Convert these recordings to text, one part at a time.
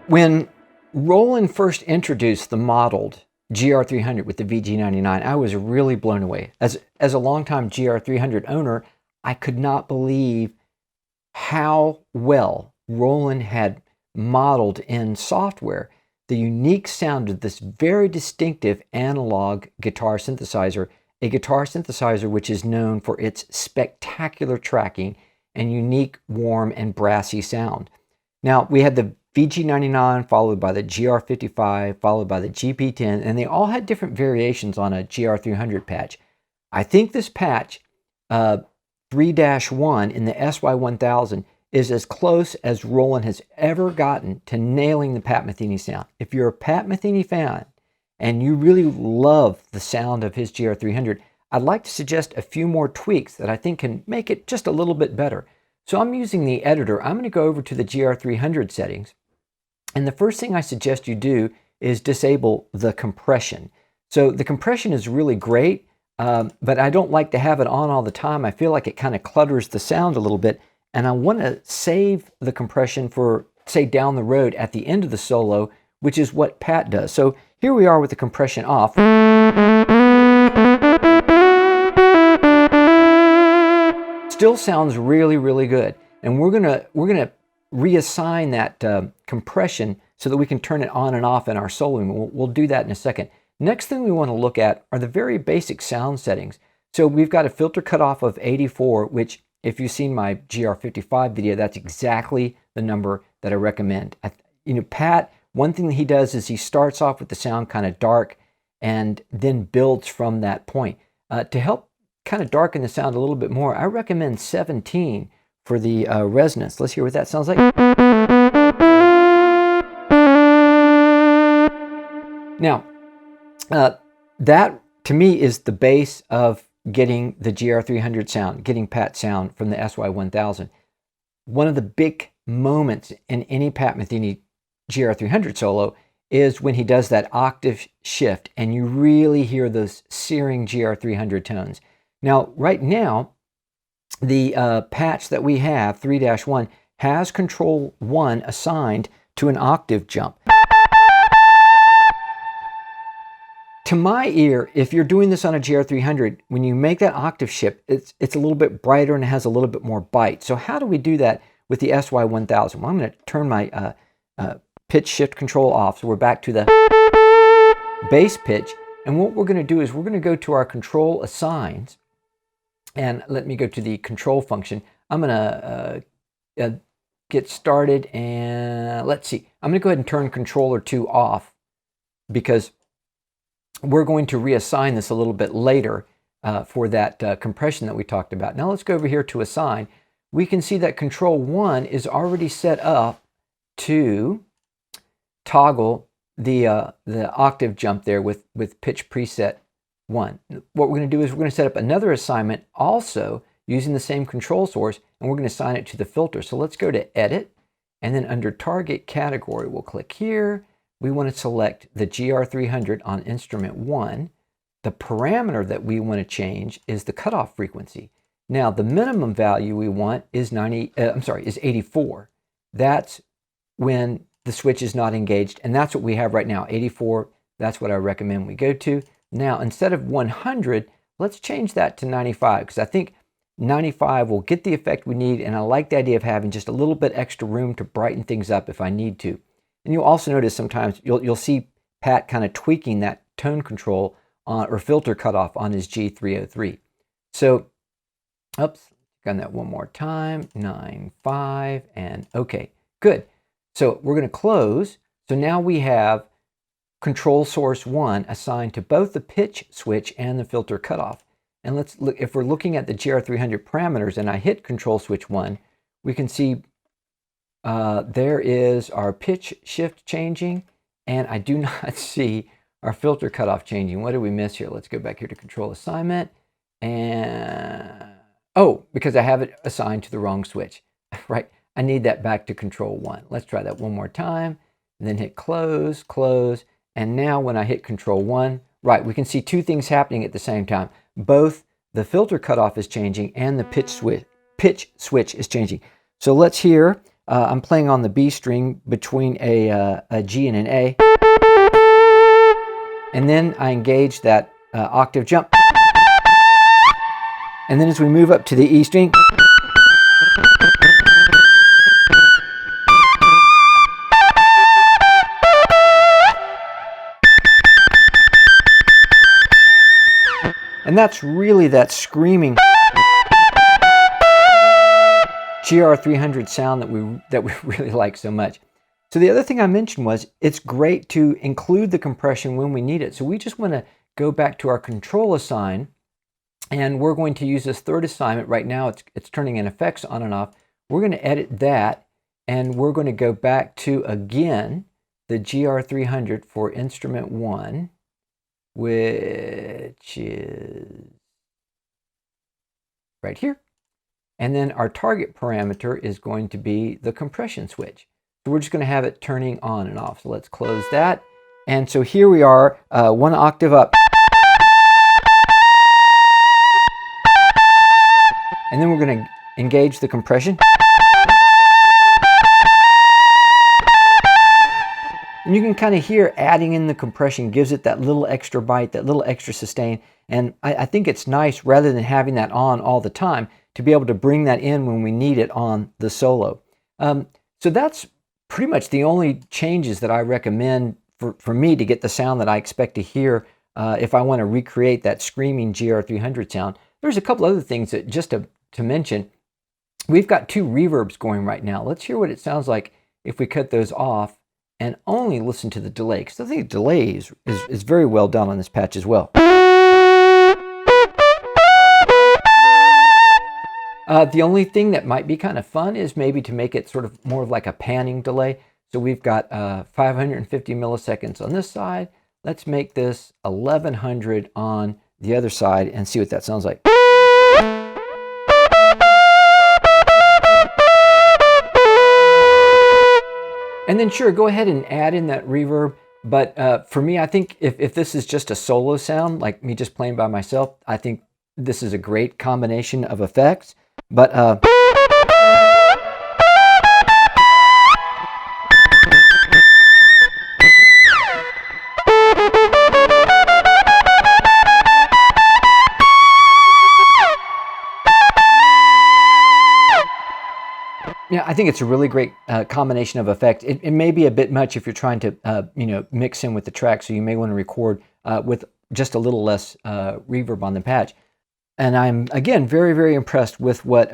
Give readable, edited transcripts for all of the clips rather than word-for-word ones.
When Roland first introduced the modeled GR-300 with the VG99, I was really blown away. As a longtime GR-300 owner, I could not believe how well Roland had modeled in software the unique sound of this very distinctive analog guitar synthesizer, a guitar synthesizer which is known for its spectacular tracking and unique, warm, and brassy sound. Now, we had the VG99 followed by the GR55, followed by the GP10, and they all had different variations on a GR300 patch. I think this patch, 3-1 in the SY-1000, is as close as Roland has ever gotten to nailing the Pat Metheny sound. If you're a Pat Metheny fan and you really love the sound of his GR300, I'd like to suggest a few more tweaks that I think can make it just a little bit better. So I'm using the editor. I'm going to go over to the GR300 settings. And the first thing I suggest you do is disable the compression. So the compression is really great, but I don't like to have it on all the time. I feel like it kind of clutters the sound a little bit. And I want to save the compression for, say, down the road at the end of the solo, which is what Pat does. So here we are with the compression off. Still sounds really, really good. And we're gonna reassign that compression so that we can turn it on and off in our soloing. We'll do that in a second. Next thing we want to look at are the very basic sound settings. So we've got a filter cutoff of 84, which if you've seen my GR55 video, that's exactly the number that I recommend. Pat, one thing that he does is he starts off with the sound kind of dark and then builds from that point. To help kind of darken the sound a little bit more, I recommend 17 for the resonance. Let's hear what that sounds like. Now, that to me is the base of getting the GR300 sound, getting Pat sound from the SY-1000. One of the big moments in any Pat Metheny GR300 solo is when he does that octave shift and you really hear those searing GR300 tones. Now, right now, the patch that we have, 3-1, has Control 1 assigned to an octave jump. To my ear, if you're doing this on a GR300, when you make that octave shift, it's a little bit brighter and it has a little bit more bite. So how do we do that with the SY-1000? Well, I'm going to turn my pitch shift control off. So we're back to the bass pitch. And what we're going to do is we're going to go to our control assigns. And let me go to the control function. I'm going to get started and let's see. I'm going to go ahead and turn controller 2 off because we're going to reassign this a little bit later for that compression that we talked about. Now let's go over here to assign. We can see that control 1 is already set up to toggle the octave jump there with pitch preset 1. What we're going to do is we're going to set up another assignment also using the same control source, and we're going to assign it to the filter. So let's go to edit, and then under target category, we'll click here. We want to select the GR300 on instrument 1. The parameter that we want to change is the cutoff frequency. Now the minimum value we want is 84. That's when the switch is not engaged, and that's what we have right now, 84. That's what I recommend we go to. Now, instead of 100, let's change that to 95, because I think 95 will get the effect we need, and I like the idea of having just a little bit extra room to brighten things up if I need to. And you'll also notice sometimes you'll see Pat kind of tweaking that tone control on, or filter cutoff on his G303. So, oops, got that one more time, 9.5, and okay, good. So we're going to close. So now we have control source 1 assigned to both the pitch switch and the filter cutoff. And let's look, if we're looking at the GR300 parameters and I hit control switch 1, we can see there is our pitch shift changing, and I do not see our filter cutoff changing. What did we miss here? Let's go back here to control assignment, and oh, because I have it assigned to the wrong switch, right? I need that back to control 1. Let's try that one more time, and then hit close, close, and now when I hit control 1, right, we can see two things happening at the same time. Both the filter cutoff is changing and the pitch pitch switch is changing. So let's hear, I'm playing on the B string between a G and an A. And then I engage that octave jump. And then as we move up to the E string, and that's really that screaming GR-300 sound that we really like so much. So the other thing I mentioned was it's great to include the compression when we need it. So we just want to go back to our control assign, and we're going to use this third assignment. Right now it's turning in effects on and off. We're going to edit that, and we're going to go back to, again, the GR-300 for instrument 1, which is right here. And then our target parameter is going to be the compression switch. So we're just going to have it turning on and off. So let's close that. And so here we are, 1 octave up. And then we're going to engage the compression. And you can kind of hear adding in the compression gives it that little extra bite, that little extra sustain. And I think it's nice, rather than having that on all the time, to be able to bring that in when we need it on the solo. So that's pretty much the only changes that I recommend for me to get the sound that I expect to hear if I want to recreate that screaming GR-300 sound. There's a couple other things that just to mention. We've got 2 reverbs going right now. Let's hear what it sounds like if we cut those off and only listen to the delay, because I think the delay is very well done on this patch as well. The only thing that might be kind of fun is maybe to make it sort of more of like a panning delay. So we've got 550 milliseconds on this side. Let's make this 1100 on the other side and see what that sounds like. And then sure, go ahead and add in that reverb. But for me, I think if this is just a solo sound, like me just playing by myself, I think this is a great combination of effects. But yeah, I think it's a really great combination of effects. It may be a bit much if you're trying to mix in with the track, so you may want to record with just a little less reverb on the patch. And I'm, again, very, very impressed with what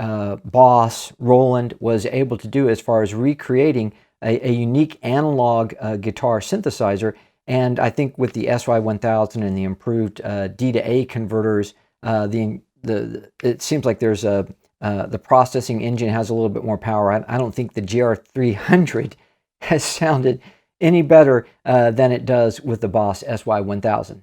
Boss Roland was able to do as far as recreating a unique analog guitar synthesizer. And I think with the SY-1000 and the improved D to A converters, it seems like there's the processing engine has a little bit more power. I don't think the GR-300 has sounded any better than it does with the Boss SY-1000.